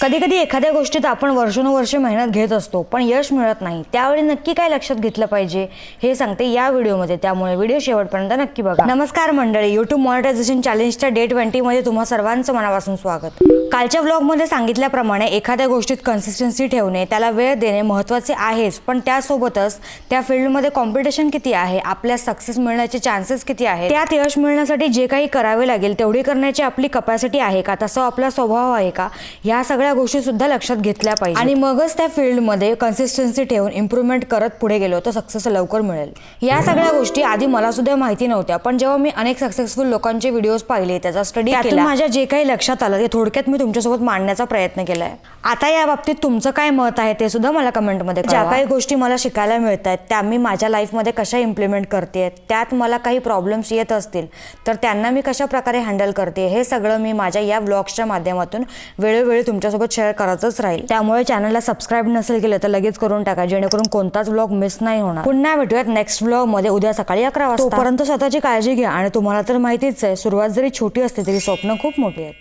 कधी कधी एखाद्या गोष्टीत आपण वर्षानुवर्षे मेहनत घेत असतो पण यश मिळत नाही, त्यावेळी नक्की काय लक्षात घेतलं पाहिजे हे सांगते या व्हिडिओमध्ये, त्यामुळे व्हिडिओ शेवटपर्यंत नक्की बघा. नमस्कार मंडळी, यूट्यूब मॉनिटायझेशन चॅलेंजच्या डे 20 मध्ये तुम्हा सर्वांचं मनापासून स्वागत. कालच्या व्लॉगमध्ये सांगितल्याप्रमाणे एखाद्या गोष्टीत कन्सिस्टन्सी ठेवणे, त्याला वेळ देणे महत्त्वाचे आहेच, पण त्यासोबतच त्या फील्डमध्ये कॉम्पिटिशन किती आहे, आपल्या सक्सेस मिळण्याचे चान्सेस किती आहेत, त्यात यश मिळण्यासाठी जे काही करावे लागेल तेवढी करण्याची आपली कपॅसिटी आहे का, तसा आपला स्वभाव आहे का, ह्या सगळ्या गोष्टी सुद्धा लक्षात घेतल्या पाहिजे. आणि मगच त्या फील्डमध्ये कन्सिस्टन्सी ठेवून इम्प्रूव्हमेंट करत पुढे गेलो तर सक्सेस लवकर मिळेल. या सगळ्या गोष्टी आधी मला सुद्धा माहिती नव्हत्या, पण जेव्हा मी अनेक सक्सेसफुल लोकांचे व्हिडिओज पाहिले, त्याचा स्टडी केला, माझ्या जे काही लक्षात आलं ते थोडक्यात मी तुमच्यासोबत मांडण्याचा प्रयत्न केलाय. आता या बाबतीत तुमचं काय मत आहे ते सुद्धा मला कमेंटमध्ये कळवा. ज्या काही गोष्टी मला शिकायला मिळत आहेत त्या मी माझ्या लाईफमध्ये कशा इम्प्लिमेंट करते, त्यात मला काही प्रॉब्लेम्स येत असतील तर त्यांना मी कशा प्रकारे हँडल करते, हे सगळं मी माझ्या या व्लॉग्सच्या माध्यमातून वेळोवेळी तुमच्यासोबत शेअर करतच राहील. त्यामुळे चॅनलला सबस्क्राईब नसेल केलं तर लगेच करून टाका, जेणेकरून कोणताच व्लॉग मिस नाही होणार. पुन्हा भेटूयात नेक्स्ट व्लॉग मध्ये उद्या सकाळी 11 वाजता. तोपर्यंत स्वतःची काळजी घ्या आणि तुम्हाला तर माहितीच आहे, सुरुवात जरी छोटी असते तरी स्वप्न खूप मोठी आहेत.